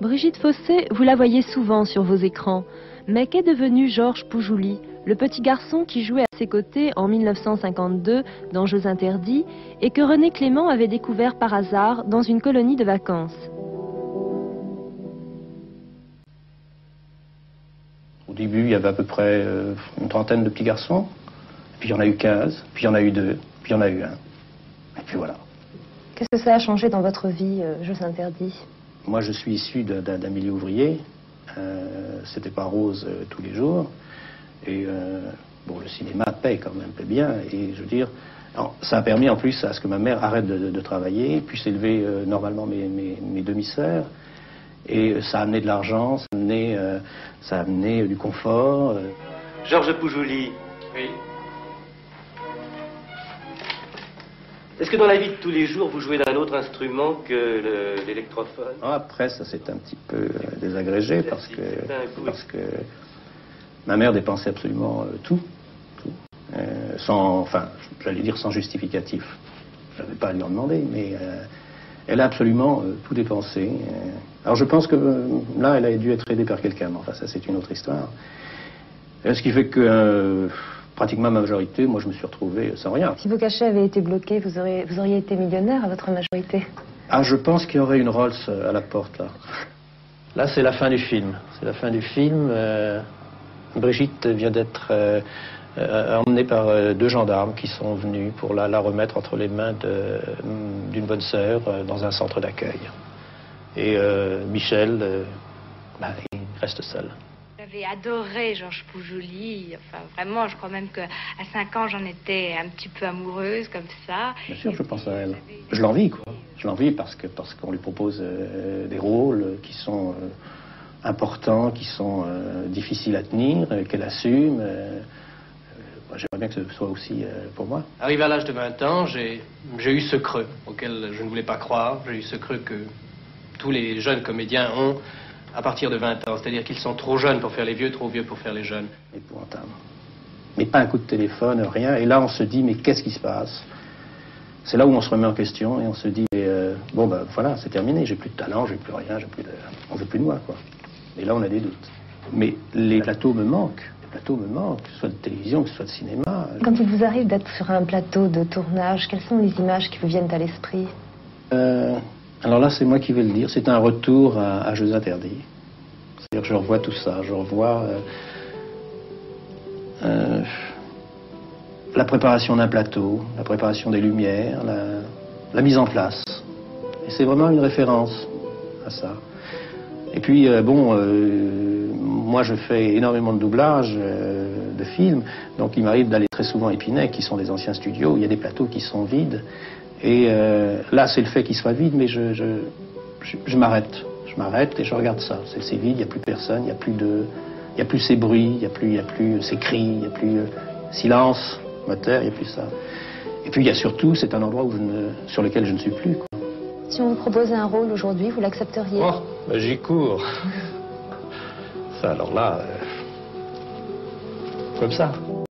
Brigitte Fossé, vous la voyez souvent sur vos écrans. Mais qu'est devenu Georges Poujouli, le petit garçon qui jouait à ses côtés en 1952 dans Jeux interdits et que René Clément avait découvert par hasard dans une colonie de vacances? Au début, il y avait à peu près une trentaine de petits garçons, puis il y en a eu 15, puis il y en a eu 2, puis il y en a eu 1. Et puis voilà. Qu'est-ce que ça a changé dans votre vie, Jeux interdits? Moi, je suis issu d'un milieu ouvrier. C'était pas rose tous les jours. Et bon, le cinéma paye quand même, paie bien. Et je veux dire, alors, ça a permis en plus à ce que ma mère arrête de travailler, puisse élever normalement mes demi-sœurs. Et ça a amené de l'argent, ça a amené du confort. Georges Poujouli. Oui. Est-ce que dans la vie de tous les jours, vous jouez d'un autre instrument que l'électrophone? Après, ça s'est un petit peu désagrégé parce que ma mère dépensait absolument tout. Sans, enfin, j'allais dire sans justificatif. Je n'avais pas à lui en demander, mais elle a absolument tout dépensé. Alors je pense que là, elle a dû être aidée par quelqu'un, mais enfin ça c'est une autre histoire. Ce qui fait que pratiquement ma majorité, moi je me suis retrouvé sans rien. Si vos cachets avaient été bloqués, vous auriez été millionnaire à votre majorité? Ah, je pense qu'il y aurait une Rolls à la porte là. Là c'est la fin du film. C'est la fin du film. Brigitte vient d'être emmenée par 2 gendarmes qui sont venus pour la remettre entre les mains d'une bonne sœur dans un centre d'accueil. Et Michel, il reste seul. J'avais adoré Georges Poujouli. Enfin, vraiment, je crois même qu'à 5 ans, j'en étais un petit peu amoureuse, comme ça. Bien sûr, je pense à elle. Je l'envie, quoi. Je l'envie parce qu'on lui propose des rôles qui sont importants, qui sont difficiles à tenir, qu'elle assume. J'aimerais bien que ce soit aussi pour moi. Arrivé à l'âge de 20 ans, j'ai eu ce creux auquel je ne voulais pas croire. J'ai eu ce creux que tous les jeunes comédiens ont à partir de 20 ans. C'est-à-dire qu'ils sont trop jeunes pour faire les vieux, trop vieux pour faire les jeunes. Épouvantable. Mais pas un coup de téléphone, rien. Et là, on se dit, mais qu'est-ce qui se passe? C'est là où on se remet en question et on se dit, bon, ben voilà, c'est terminé. J'ai plus de talent, j'ai plus rien, on veut plus de moi, quoi. Et là, on a des doutes. Mais les plateaux me manquent. Les plateaux me manquent, que ce soit de télévision, que ce soit de cinéma. Quand il vous arrive d'être sur un plateau de tournage, quelles sont les images qui vous viennent à l'esprit? Alors là, c'est moi qui vais le dire. C'est un retour à Jeux interdits. C'est-à-dire que je revois tout ça. Je revois la préparation d'un plateau, la préparation des lumières, la mise en place. Et c'est vraiment une référence à ça. Et puis, moi, je fais énormément de doublage de films. Donc, il m'arrive d'aller très souvent à Épinay, qui sont des anciens studios. Il y a des plateaux qui sont vides. Et là, c'est le fait qu'il soit vide, mais je m'arrête. Je m'arrête et je regarde ça. C'est vide, il n'y a plus personne, il n'y a plus ces bruits, il n'y a plus ces cris, il n'y a plus silence, moteur, il n'y a plus ça. Et puis il y a surtout, c'est un endroit sur lequel je ne suis plus, quoi. Si on vous proposait un rôle aujourd'hui, vous l'accepteriez? Oh, ben j'y cours. Ça, alors là, comme ça.